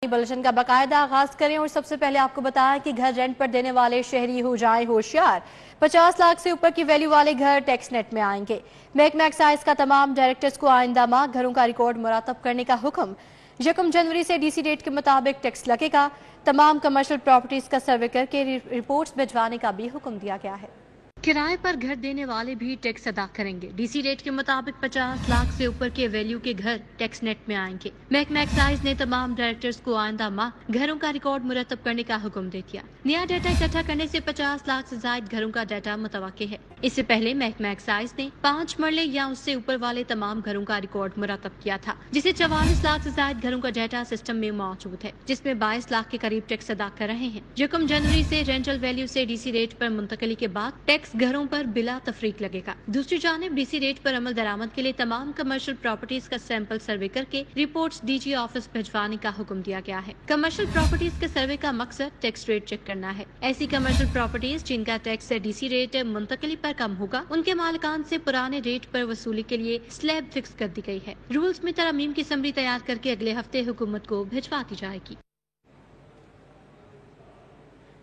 Bulletin का बाकायदा आगाज करें और सबसे पहले आपको बताया कि घर रेंट पर देने वाले शहरी हो जाएं होशियार। 50 लाख से ऊपर की वैल्यू वाले घर टैक्स नेट में आएंगे। महकमा एक्साइज का तमाम डायरेक्टर्स को आइंदा माह घरों का रिकॉर्ड मुरातब करने का हुक्म। 1 जनवरी से डीसी रेट के मुताबिक टैक्स लगेगा। तमाम कमर्शियल प्रॉपर्टीज का सर्वे करके रिपोर्ट्स भिजवाने का भी हुक्म दिया गया है। किराए पर घर देने वाले भी टैक्स अदा करेंगे। डीसी रेट के मुताबिक 50 लाख से ऊपर के वैल्यू के घर टैक्स नेट में आएंगे। महकमा एक्साइज ने तमाम डायरेक्टर्स को आइंदा माह घरों का रिकॉर्ड मुरतब करने का हुक्म दे दिया। नया डाटा इकट्ठा करने से 50 लाख से ज्यादा घरों का डाटा मुतवक्किल है। इससे पहले महकमा एक्साइज ने 5 मरले या उससे ऊपर वाले तमाम घरों का रिकॉर्ड मुरतब किया था, जिसे 44 लाख से ज्यादा घरों का डाटा सिस्टम में मौजूद है, जिसमें 22 लाख के करीब टैक्स अदा कर रहे हैं। 1 जनवरी से रेंटल वैल्यू से डीसी रेट पर मुंतकली के बाद टैक्स घरों पर बिला तफरीक लगेगा। दूसरी जानिब डीसी रेट पर अमल दरामद के लिए तमाम कमर्शियल प्रॉपर्टीज का सैंपल सर्वे करके रिपोर्ट्स डीजी ऑफिस भिजवाने का हुक्म दिया गया है। कमर्शियल प्रॉपर्टीज के सर्वे का मकसद टैक्स रेट चेक करना है। ऐसी कमर्शियल प्रॉपर्टीज जिनका टैक्स से डीसी रेट मुंतकली पर कम होगा, उनके मालिकान से पुराने रेट पर वसूली के लिए स्लैब फिक्स कर दी गई है। रूल्स में तरमीम की समरी तैयार करके अगले हफ्ते हुकूमत को भिजवा दी जाएगी।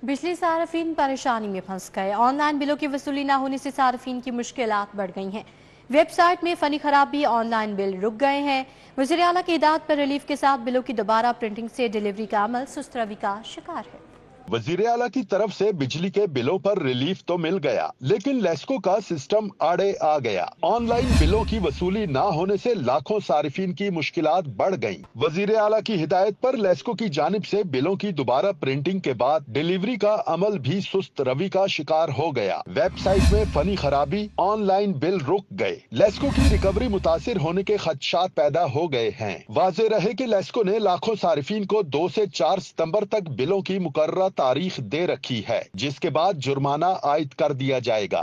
बिजली सार्फिन परेशानी में फंस गए। ऑनलाइन बिलों की वसूली न होने से सार्फिन की मुश्किलात बढ़ गई हैं। वेबसाइट में फनी खराबी, ऑनलाइन बिल रुक गए हैं। वज़ीर आला की हिदायत पर रिलीफ के साथ बिलों की दोबारा प्रिंटिंग से डिलीवरी का अमल सुस्त रवि का शिकार है। वजीर आला की तरफ से बिजली के बिलों पर रिलीफ तो मिल गया, लेकिन लेस्को का सिस्टम आड़े आ गया। ऑनलाइन बिलों की वसूली ना होने से लाखों सारिफिन की मुश्किलात बढ़ गईं। वजीर आला की हिदायत पर लेस्को की जानिब से बिलों की दोबारा प्रिंटिंग के बाद डिलीवरी का अमल भी सुस्त रवि का शिकार हो गया। वेबसाइट में फनी खराबी, ऑनलाइन बिल रुक गए। लेस्को की रिकवरी मुतासिर होने के खदशात पैदा हो गए हैं। वाज़ेह रहे कि लेस्को ने लाखों सारिफिन को 2 से 4 सितंबर तक बिलों की मुकर्रर तारीख दे रखी है, जिसके बाद जुर्माना आयद कर दिया जाएगा।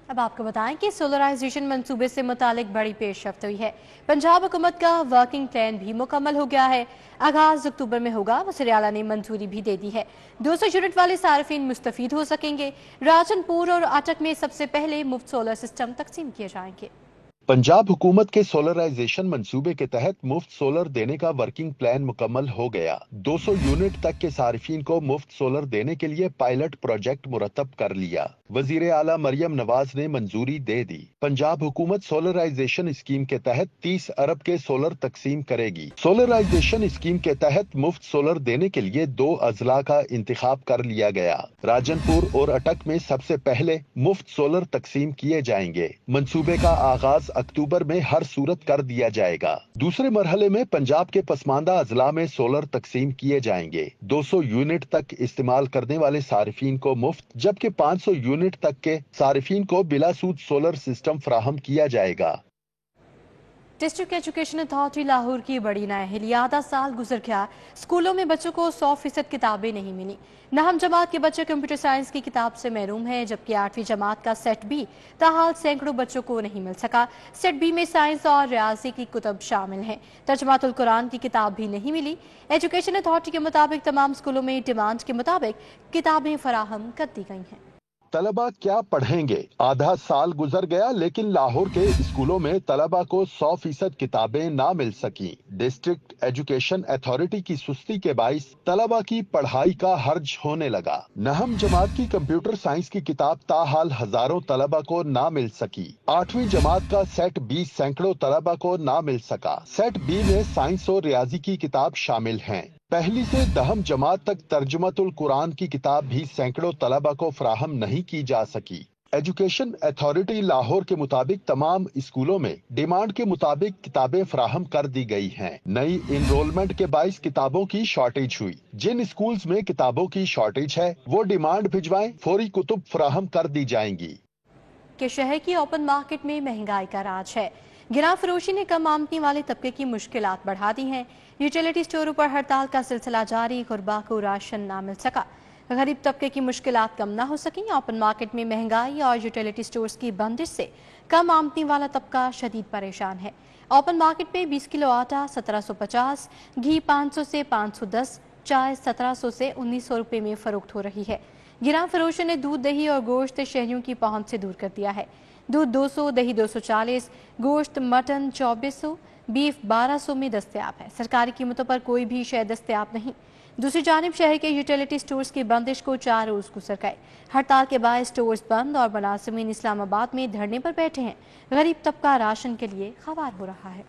अब आपको बताएं कि सोलराइजेशन मंसूबे से मुतालिक बड़ी पेशरफ्त हुई है। पंजाब हुकूमत का वर्किंग प्लान भी मुकम्मल हो गया है। आगाज अक्टूबर में होगा। वज़ीर आला ने मंजूरी भी दे दी है। 200 यूनिट वाले सार्फिन मुस्तफीद हो सकेंगे। राजनपुर और अटक में सबसे पहले मुफ्त सोलर सिस्टम तकसीम किए जाएंगे। पंजाब हुकूमत के सोलराइजेशन मंसूबे के तहत मुफ्त सोलर देने का वर्किंग प्लान मुकम्मल हो गया। 200 यूनिट तक के सारिफिन को मुफ्त सोलर देने के लिए पायलट प्रोजेक्ट मुरतब कर लिया। वजीर आला मरियम नवाज ने मंजूरी दे दी। पंजाब हुकूमत सोलराइजेशन स्कीम के तहत 30 अरब के सोलर तकसीम करेगी। सोलराइजेशन स्कीम के तहत मुफ्त सोलर देने के लिए 2 अजला का इंतखाब कर लिया गया। राजनपुर और अटक में सबसे पहले मुफ्त सोलर तकसीम किए जाएंगे। मंसूबे का आगाज अक्टूबर में हर सूरत कर दिया जाएगा। दूसरे मरहले में पंजाब के पसमानदा अजला में सोलर तकसीम किए जाएंगे। 200 यूनिट तक इस्तेमाल करने वाले सारिफिन को मुफ्त, जबकि 500 यूनिट तक के सारिफिन को बिला सूद सोलर सिस्टम फराहम किया जाएगा। डिस्ट्रिक्ट एजुकेशन अथॉरिटी लाहौर की बड़ी नाअहली। आधा साल गुजर गया, स्कूलों में बच्चों को 100% किताबें नहीं मिली। नहम जमात के बच्चे कंप्यूटर साइंस की किताब से महरूम हैं, जबकि 8वीं जमात का सेट बी ताहाल सैकड़ों बच्चों को नहीं मिल सका। सेट बी में साइंस और रियाजी की कुतुब शामिल हैं। तर्जुमातुल कुरान की किताब भी नहीं मिली। एजुकेशन अथॉरिटी के मुताबिक तमाम स्कूलों में डिमांड के मुताबिक किताबें फराहम कर दी गई हैं। तलबा क्या पढ़ेंगे? आधा साल गुजर गया, लेकिन लाहौर के स्कूलों में तलबा को 100% किताबें ना मिल सकी। डिस्ट्रिक्ट एजुकेशन अथॉरिटी की सुस्ती के बाइस तलबा की पढ़ाई का हर्ज होने लगा। नहम जमात की कंप्यूटर साइंस की किताब ताहाल हजारों तलबा को ना मिल सकी। 8वीं जमात का सेट बी सैकड़ों तलबा को ना मिल सका। सेट बी में साइंस और रियाजी की किताब शामिल हैं। पहली से 10वीं जमात तक तर्जुमतुल कुरान की किताब भी सैकड़ों तलबा को फराहम नहीं की जा सकी। एजुकेशन अथॉरिटी लाहौर के मुताबिक तमाम स्कूलों में डिमांड के मुताबिक किताबें फराहम कर दी गई हैं। नई इनरोलमेंट के बाइस किताबों की शॉर्टेज हुई। जिन स्कूल्स में किताबों की शॉर्टेज है वो डिमांड भिजवाएं, फौरी कुतुब फराहम कर दी जाएंगी। कि शहर की ओपन मार्केट में महंगाई का राज है। गिरा फरोशी ने कम आमदनी वाले तबके की मुश्किलात बढ़ा दी हैं। यूटिलिटी स्टोरों पर हड़ताल का सिलसिला जारी। गुरबा को राशन ना मिल सका। गरीब तबके की मुश्किलात कम ना हो सकी। ओपन मार्केट में महंगाई और यूटिलिटी स्टोर्स की बंदिश से कम आमदनी वाला तबका शदीद परेशान है। ओपन मार्केट में 20 किलो आटा 1750, घी 500 से 510, चाय 1700 से 1900 रुपये में फरोख्त हो रही है। गिरा फरोशों ने दूध, दही और गोश्त शहरियों की पहुंच से दूर कर दिया है। दूध 200, दही 240, गोश्त मटन 2400, बीफ 1200 में दस्तयाब है। सरकारी कीमतों पर कोई भी शय दस्तयाब नहीं। दूसरी जानिब शहर के यूटिलिटी स्टोर्स की बंदिश को 4 रोज गुजर गए। हड़ताल के बाद स्टोर्स बंद और मुलाजिमीन इस्लामाबाद में धरने पर बैठे हैं। गरीब तबका राशन के लिए ख्वार हो रहा है।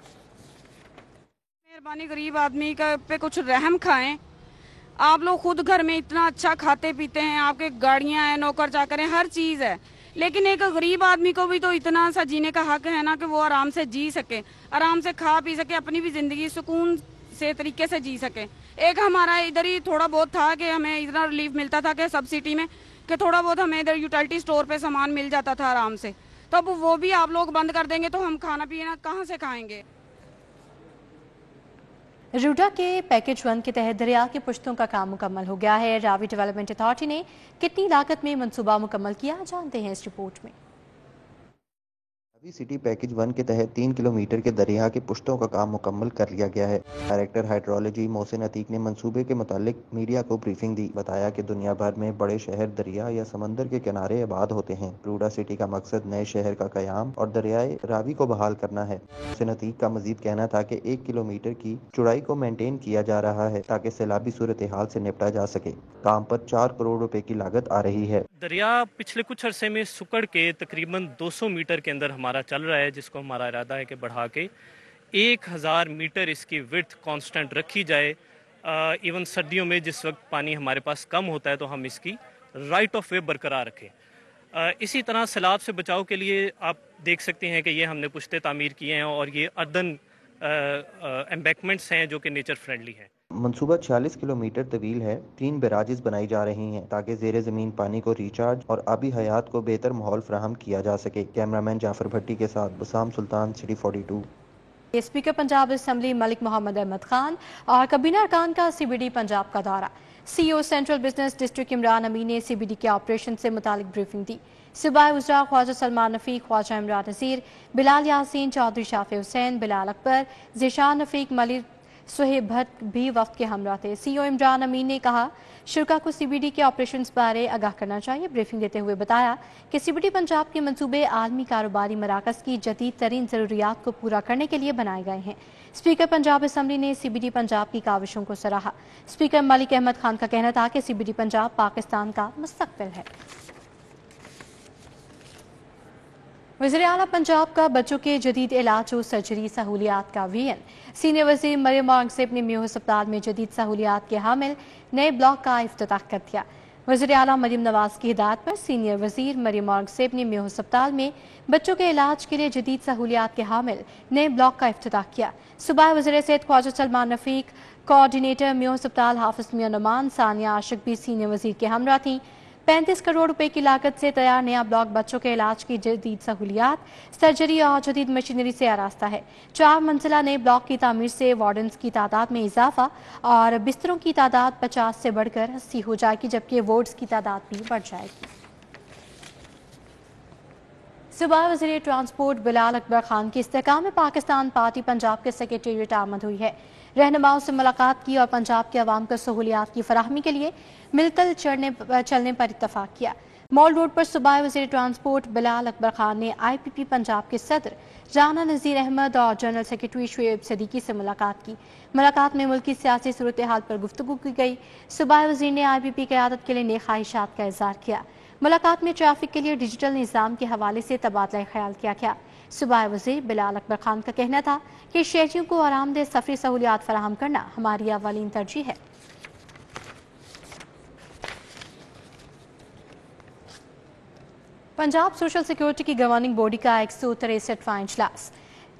मेहरबानी गरीब आदमी का पे कुछ रहम खाएं। आप लोग खुद घर में इतना अच्छा खाते पीते हैं, आपके गाड़ियां हैं, नौकर चाकर हैं, हर चीज है, लेकिन एक गरीब आदमी को भी तो इतना सा जीने का हक है ना कि वो आराम से जी सके, आराम से खा पी सके, अपनी भी जिंदगी सुकून से तरीके से जी सके। एक हमारा इधर ही थोड़ा बहुत था कि हमें इतना रिलीफ मिलता था कि सब्सिडी में कि थोड़ा बहुत हमें इधर यूटिलिटी स्टोर पे सामान मिल जाता था आराम से, तो अब वो भी आप लोग बंद कर देंगे तो हम खाना पीना कहाँ से खाएंगे। रूडा के पैकेज 1 के तहत दरिया की पुश्तों का काम मुकम्मल हो गया है। रावी डेवलपमेंट अथॉरिटी ने कितनी लागत में मंसूबा मुकम्मल किया, जानते हैं इस रिपोर्ट में। रावी सिटी पैकेज 1 के तहत 3 किलोमीटर के दरिया की पुश्तों का काम मुकम्मल कर लिया गया है। डायरेक्टर हाइड्रोलॉजी मोहसिन अतीक ने मंसूबे के मुतालिक मीडिया को ब्रीफिंग दी। बताया कि दुनिया भर में बड़े शहर दरिया या समंदर के किनारे आबाद होते हैं। रूडा सिटी का मकसद नए शहर का कयाम और दरियाए रावी को बहाल करना है। मोहसिन अतीक का मजीद कहना था कि 1 किलोमीटर की चौड़ाई को मेंटेन किया जा रहा है ताकि सैलाबी सूरत हाल से निपटा जा सके। काम पर 4 करोड़ रुपए की लागत आ रही है। दरिया पिछले कुछ अरसे में सुकड़ के तकरीबन 200 मीटर के अंदर हमारा चल रहा है, जिसको हमारा इरादा है कि बढ़ा के 1000 मीटर इसकी विड्थ कांस्टेंट रखी जाए। इवन सर्दियों में जिस वक्त पानी हमारे पास कम होता है तो हम इसकी राइट ऑफ वे बरकरार रखें। इसी तरह सैलाब से बचाव के लिए आप देख सकते हैं कि ये हमने पुश्ते तामीर किए हैं और ये अर्दन एम्बैकमेंट्स हैं जो कि नेचर फ्रेंडली हैं। मंसूबा 46 किलोमीटर तवील है। 3 बैराजेस बनाई जा रही हैं ताकि ज़ेरे ज़मीन पानी को रिचार्ज और आबी हयात को बेहतर माहौल फराहम किया जा सके। कैमरामैन जाफर भट्टी के साथ Bassam Sultan, city 42। Speaker Punjab assembly Malik Mohammad Ahmad Khan और कबीना अरकान का CBD पंजाब का दौरा। CEO central business district Imran Amin ने CBD के ऑपरेशन से मुतालिक ब्रीफिंग दी। सूबाई वज़रा ख्वाजा सलमान नफ़ीक, ख्वाजा इमरान नज़ीर, बिलाल यासीन, चौधरी शाफी हुसैन, बिलाल अकबर, ज़ीशान नफ़ीक, मलिक सुहेब भट्ट भी वक्त के हमरा थे। CEO इमरान अमीन ने कहा शुरा को CBD के ऑपरेशन बारे आगाह करना चाहिए। ब्रीफिंग देते हुए बताया कि CBD पंजाब के मंसूबे आलमी कारोबारी मराकज़ की जदीद तरीन ज़रूरियात को पूरा करने के लिए बनाए गए हैं। स्पीकर पंजाब असम्बली ने CBD पंजाब की काविशों को सराहा। स्पीकर मलिक अहमद खान का कहना था कि CBD पंजाब पाकिस्तान का मुस्तकबिल है। वज़ीर आला पंजाब का बच्चों के जदीद इलाज और सर्जरी सहूलियात का VN। सीनियर वज़ीर मरियम औरंगज़ेब ने म्यूह अस्पताल में जदीद सहूलियात के हामिल नए ब्लॉक का इफ्तिताह कर दिया। वज़ीर आला मरियम नवाज की हिदायत पर सीनियर वज़ीर मरियम औरंगज़ेब ने म्यूह अस्पताल में बच्चों के इलाज के लिए जदीद सहूलियात के हामिल नए ब्लॉक का इफ्तिताह किया। सूबाई वज़ीर सेहत ख्वाजा सलमान नफ़ीक, कोऑर्डिनेटर म्यूह अस्पताल हाफिज मियां नुमान, सानिया आशिक भी सीनियर वज़ीर के हमरा थीं। 35 करोड़ रुपए की लागत से तैयार नया ब्लॉक बच्चों के इलाज की जदीद सहूलियात, सर्जरी और जदीद मशीनरी से आरास्ता है। 4 मंजिला नए ब्लॉक की तामीर से वार्डन्स की तादाद में इजाफा और बिस्तरों की तादाद 50 से बढ़कर 80 हो जाएगी, जबकि वार्ड्स की तादाद भी बढ़ जाएगी। सूबाई वज़ीर ट्रांसपोर्ट बिलाल अकबर खान की इस्तेकाम में पाकिस्तान पार्टी पंजाब के सेक्रेटेरिएट आमद हुई है। रहनुमाओं से मुलाकात की और पंजाब के अवाम को सहूलियात की फराहमी के लिए मिलकर चलने पर इत्तफाक किया। मॉल रोड पर सूबाई वज़ीर ट्रांसपोर्ट बिलाल अकबर खान ने IPP पंजाब के सदर राना नज़ीर अहमद और जनरल सेक्रेटरी शुएब सदीकी से मुलाकात की। मुलाकात में मुल्क की सियासी सूरत हाल पर गुफ्तगू की गई। सूबाई वज़ीर ने IPP क़यादत के लिए नेक ख्वाहिशात का इज़हार किया। मुलाकात में ट्रैफिक के लिए डिजिटल निज़ाम के हवाले से तबादला ख्याल किया गया। सूबाई वज़ीर बिलाल अकबर खान का कहना था कि शहरियों को आरामदेह सफरी सहूलियात फराहम करना हमारी अवलीन तरजीह है। पंजाब सोशल सिक्योरिटी की गवर्निंग बॉडी का 163वां इजलास।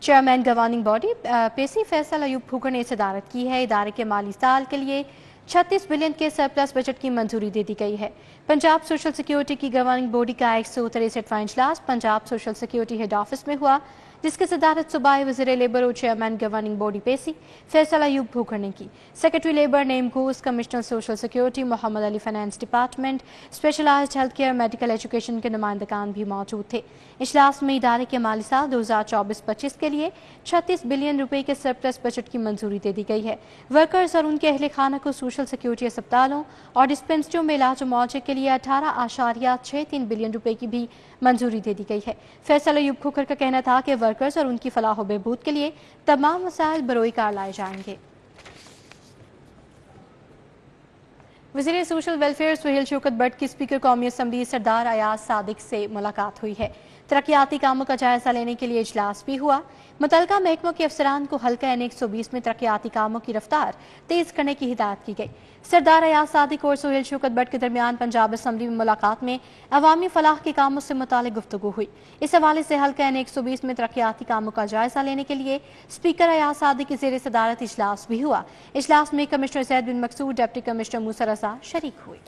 Chairman governing body PESSI Faisal Ayub Khokhar ने सदारत की है। इदारे के माली साल के लिए 36 बिलियन के सरप्लस बजट की मंजूरी दे दी गई है। पंजाब सोशल सिक्योरिटी की गवर्निंग बॉडी का 163वां इजलास Punjab social security head office में हुआ, जिसकी सदारत सूबाई वज़ीर लेबर और chairman governing body PESSI Faisal Ayub Khokhar ने की। Secretary labour Nem Ghosh, commissioner social security Mohammad Ali, finance department, specialised health care, medical education के नुमाइंदगान भी मौजूद थे। इजलास में इदारे के माली साल 2024-25 के लिए 36 बिलियन रुपए के सरप्लस बजट की मंजूरी दे दी गई है। वर्कर्स और उनके अहले खाना को सोशल सिक्योरिटी अस्पतालों और डिस्पेंसरियों में इलाज मुआवजे के लिए 18.63 बिलियन रुपए की भी मंजूरी दे दी गई है। फैसल अयूब फूकर का कहना था कि ورکرز اور ان کی فلاح و بہبود کے لیے تمام وسائل بروئی کار لائے جائیں گے۔ وزیر social welfare Sohail Shaukat but کی اسپیکر قومی اسمبلی سردار ایاز صادق سے ملاقات ہوئی ہے۔ ترقیاتی کاموں کا جائزہ لینے کے لیے اجلاس بھی ہوا۔ متعلقہ محکموں کے افسران کو حلقہ N 120 میں ترقیاتی کاموں کی رفتار تیز کرنے کی ہدایت کی گئی۔ سردار ایاز صادق اور سہیل شوکت بٹ کے درمیان پنجاب اسمبلی میں ملاقات میں عوامی فلاح کے کاموں سے متعلق گفتگو ہوئی۔ اس حوالے سے حلقہ N 120 میں ترقیاتی کاموں کا جائزہ لینے کے لیے اسپیکر ایاز صادق کی زیر صدارت اجلاس بھی ہوا۔ اجلاس میں commissioner Zaid bin Maqsood, deputy commissioner Musa Raza شریک ہوئے۔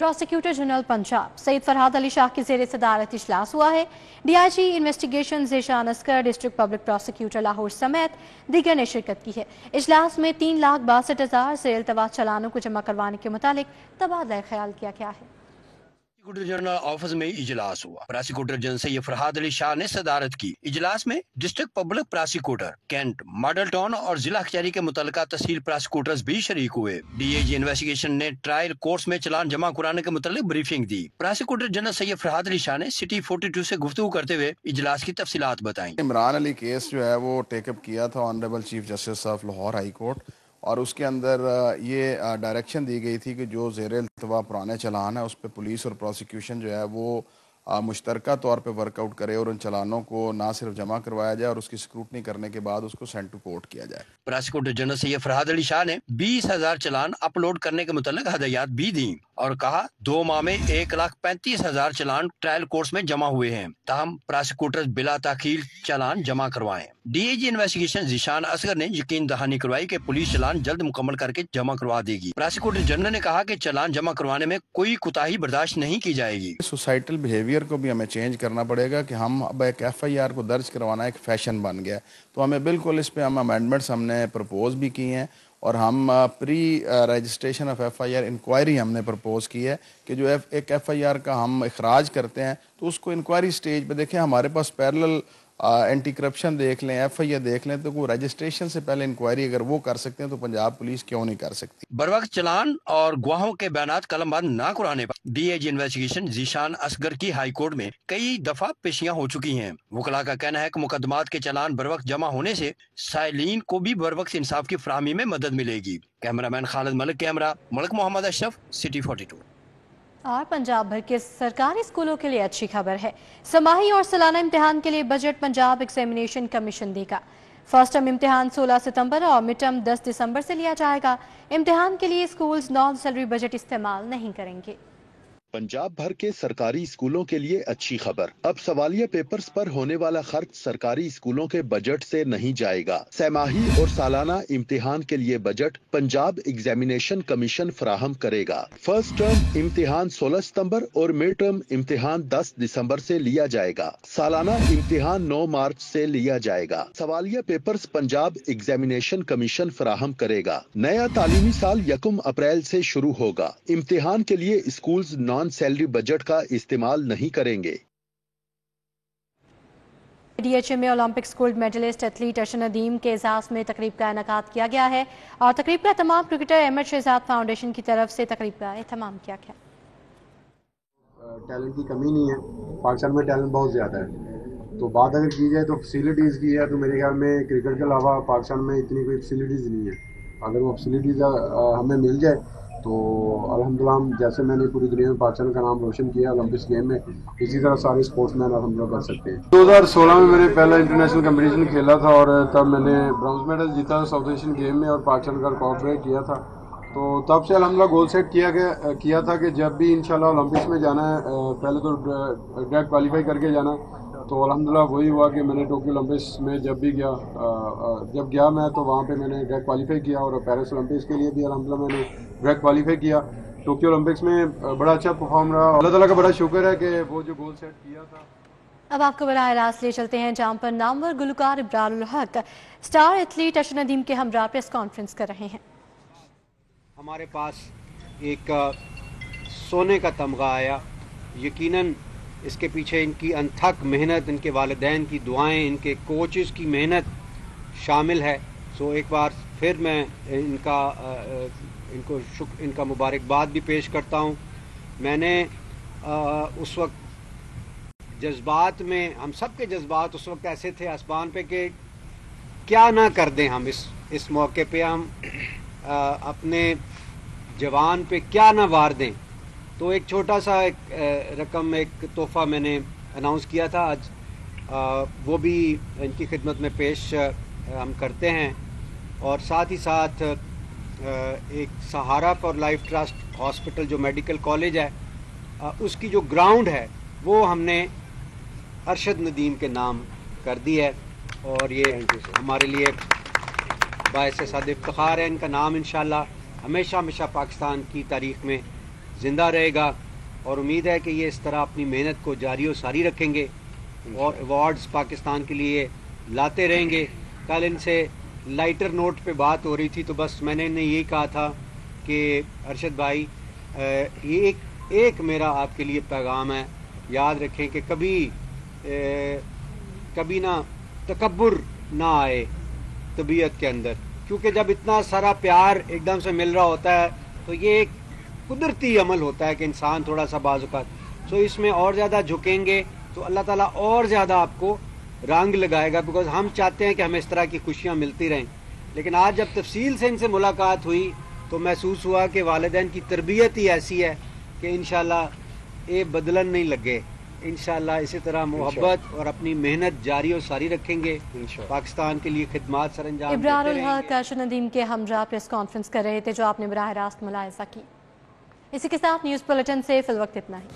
پروسیکیوٹر جنرل پنجاب سید فرحاد علی شاہ کی زیر صدارت اجلاس ہوا ہے۔ D I G investigation Zeeshan Asghar, district public prosecutor Lahore سمیت دیگر نے شرکت کی ہے۔ اجلاس میں 3,62,000 سے التوا چالانوں کو جمع کروانے کے متعلق تبادلہ خیال کیا گیا ہے۔ پروسیکیوٹر جنرل آفس میں اجلاس ہوا۔ پروسیکیوٹر جنرل سید فرحاد علی شاہ نے صدارت کی۔ اجلاس میں district public prosecutor Cantt, Model Town اور ضلع کچہری کے متعلقہ تحصیل پروسیکیوٹرز بھی شریک ہوئے۔ ڈی اے جی انویسٹیگیشن نے ٹرائل کورٹس میں چلان جمع کرانے کے متعلق بریفنگ دی۔ پروسیکیوٹر جنرل سید فرحاد علی شاہ نے سٹی 42 سے گفتگو کرتے ہوئے اجلاس کی تفصیلات بتائیں۔ عمران علی کیس جو ہے وہ ٹیک اپ کیا تھا honourable chief justice of Lahore high court, اور اس کے اندر یہ ڈائریکشن دی گئی تھی کہ جو زیر التوا پرانے چلان ہیں اس پہ پولیس اور پروسیکیوشن جو ہے وہ مشترکہ طور پہ ورک آؤٹ کرے اور ان چلانوں کو نہ صرف جمع کروایا جائے اور اس کی اسکروٹنی کرنے کے بعد اس کو سینڈ ٹو کورٹ کیا جائے۔ پروسیکیوٹر جنرل سید فرحاد علی شاہ نے 20,000 چلان اپلوڈ کرنے کے متعلق ہدایات بھی دیں اور کہا 2 ماہ میں 1,35,000 چلان ٹرائل کورٹس میں جمع ہوئے ہیں، تاہم پروسیکیوٹر بلا تاخیر چلان جمع کروائیں۔ ڈی اے جی انویسٹیگیشن ذیشان اصغر نے یقین دہانی کروائی کہ پولیس چلان جلد مکمل کر کے جمع کروا دے گی۔ پروسیکیوٹر جنرل نے کہا کہ چلان جمع کروانے میں کوئی کوتاہی برداشت نہیں کی جائے گی۔ سوسائٹل بیہیویئر کو بھی ہمیں چینج کرنا پڑے گا کہ ہم اب ایک FIR کو درج کروانا ایک فیشن بن گیا، تو ہمیں بالکل اس پہ ہم امینڈمنٹس ہم نے پرپوز بھی کی ہیں اور ہم پری رجسٹریشن آف FIR انکوائری ہم نے پرپوز کی ہے کہ جو ایک FIR کا ہم اخراج کرتے ہیں تو اس کو انکوائری سٹیج پہ دیکھیں۔ ہمارے پاس پیرلل اینٹی کرپشن دیکھ لیں، FIR دیکھ لیں، تو کوئی رجسٹریشن سے پہلے انکوائری اگر وہ کر سکتے ہیں تو پنجاب پولیس کیوں نہیں کر سکتی؟ بروقت چلان اور گواہوں کے بیانات قلم بند نہ کرانے پر ڈی اے جی انویسٹیگیشن ذیشان اصغر کی ہائی کورٹ میں کئی دفعہ پیشیاں ہو چکی ہیں۔ وکلاء کا کہنا ہے کہ مقدمات کے چلان بروقت جمع ہونے سے سائلین کو بھی بروقت انصاف کی فراہمی میں مدد ملے گی۔ کیمرہ مین خالد ملک، کیمرہ ملک محمد اشرف، سٹی 42۔ اور پنجاب بھر کے سرکاری اسکولوں کے لیے اچھی خبر ہے۔ سماحی اور سالانہ امتحان کے لیے بجٹ پنجاب ایگزامینیشن کمیشن دے گا۔ فرسٹ ٹرم امتحان 16 ستمبر اور مڈ ٹرم 10 دسمبر سے لیا جائے گا۔ امتحان کے لیے اسکولز نان سیلری بجٹ استعمال نہیں کریں گے۔ پنجاب بھر کے سرکاری اسکولوں کے لیے اچھی خبر، اب سوالیہ پیپرز پر ہونے والا خرچ سرکاری اسکولوں کے بجٹ سے نہیں جائے گا۔ سہ-ماہی اور سالانہ امتحان کے لیے بجٹ پنجاب ایگزامینیشن کمیشن فراہم کرے گا۔ فرسٹ ٹرم امتحان 16 ستمبر اور مڈ ٹرم امتحان 10 دسمبر سے لیا جائے گا۔ سالانہ امتحان 9 مارچ سے لیا جائے گا۔ سوالیہ پیپرز پنجاب ایگزامینیشن کمیشن فراہم کرے گا۔ نیا تعلیمی سال 1 اپریل سے شروع ہوگا۔ امتحان کے لیے اسکولز نان سیلری بجٹ کا استعمال نہیں کریں گے۔ ڈی ایچ اے میں Olympics gold medalist athlete Arshad Nadeem کے اعزاز میں تقریب کا انعقاد کیا گیا ہے اور تقریب کا تمام کرکٹر احمد شہزاد فاؤنڈیشن کی طرف سے تقریب کا اہتمام کیا گیا۔ ٹیلنٹ کی کمی نہیں ہے، پاکستان میں ٹیلنٹ بہت زیادہ ہے، تو بات اگر کی جائے تو فیسلٹیز کی ہے تو میرے خیال میں کرکٹ کے علاوہ پاکستان میں اتنی کوئی فیسلٹیز نہیں ہے۔ اگر وہ فیسلٹیز ہمیں مل جائے تو الحمدللہ ہم جیسے میں نے پوری دنیا میں پاکستان کا نام روشن کیا اولمپکس گیم میں، اسی طرح سارے اسپورٹس مین الحمدللہ کر سکتے ہیں۔ 2016 میں میں نے پہلا انٹرنیشنل کمپٹیشن کھیلا تھا اور تب میں نے برونز میڈل جیتا ساؤتھ ایشین گیم میں اور پاکستان کا ریکارڈ بریک کیا تھا، تو تب سے الحمدللہ گول سیٹ کیا تھا کہ جب بھی انشاءاللہ اولمپکس میں جانا ہے پہلے تو ڈائریکٹ کوالیفائی کر کے جانا، تو الحمدللہ وہی ہوا کہ میں نے ٹوکیو اولمپکس میں جب گیا میں تو وہاں پہ میں نے ڈائریکٹ کوالیفائی کیا اور پیرس اولمپکس کے لیے بھی الحمدللہ میں نے ڈائریکٹ کوالیفائی کیا۔ ٹوکیو اولمپکس میں بڑا اچھا پرفارم رہا، اللہ تعالیٰ کا بڑا شکر ہے کہ وہ جو گول سیٹ کیا تھا۔ اب آپ کو براہ راست لے چلتے ہیں جہاں پر نامور گلوکار ابرار الحق سٹار ایتھلیٹ ارشد ندیم کے ہمراہ پریس کانفرنس کر رہے ہیں۔ ہمارے پاس ایک سونے کا تمغہ آیا، یقیناً اس کے پیچھے ان کی انتھک محنت، ان کے والدین کی دعائیں، ان کے کوچز کی محنت شامل ہے۔ سو ایک بار پھر میں ان کا مبارکباد بھی پیش کرتا ہوں۔ میں نے उस वक्त जज्बात में, हम सब के जज्बात उस वक्त ऐसे थे आसमान पे कि क्या ना कर दें हम इस मौके पे, हम अपने जवान पे क्या ना वार दें। तो एक छोटा सा रकम, एक तोहफ़ा मैंने अनाउंस किया था आज, वो भी इनकी खिदमत में पेश हम करते हैं। और साथ ही साथ एक सहारा फॉर लाइफ ट्रस्ट हॉस्पिटल जो मेडिकल कॉलेज है, उसकी जो ग्राउंड है वो हमने अरशद नदीम के नाम कर दी है, और ये हमारे लिए बायस साद इफ्तिखार है। इनका नाम इंशाल्लाह हमेशा हमेशा पाकिस्तान की तारीख में ज़िंदा रहेगा, और उम्मीद है कि ये इस तरह अपनी मेहनत को जारी और सारी रखेंगे और अवार्ड्स पाकिस्तान के लिए लाते रहेंगे। कल इनसे लाइटर नोट पे बात हो रही थी, तो बस मैंने इन्हें यही कहा था कि अरशद भाई, ये एक मेरा आपके लिए पैगाम है, याद रखें कि कभी ना तकब्बुर ना आए तबीयत के अंदर, क्योंकि जब इतना सारा प्यार एकदम से मिल रहा होता है तो ये एक कुदरती अमल होता है कि इंसान थोड़ा सा बाज़-औक़ात सो इसमें और ज़्यादा झुकेंगे तो अल्लाह ताला और ज़्यादा आपको रंग लगाएगा, बिकॉज हम चाहते हैं कि हमें इस तरह की खुशियाँ मिलती रहें। लेकिन आज जब तफसील से इनसे मुलाकात हुई तो महसूस हुआ कि वालिदैन की तरबियत ही ऐसी है कि इंशाल्लाह ये बदलन नहीं लगे। इंशाल्लाह इसी तरह मोहब्बत और अपनी मेहनत जारी और सारी रखेंगे, पाकिस्तान के लिए खिदमत सरअंजाम देते इब्रारुल रहेंगे। हक अरशद नदीम के हमरा प्रेस कॉन्फ्रेंस कर रहे थे, जो आपने बराह रास्त मुलाहिजा की। इसी के साथ न्यूज़ बुलेटिन से फिल वक्त इतना ही।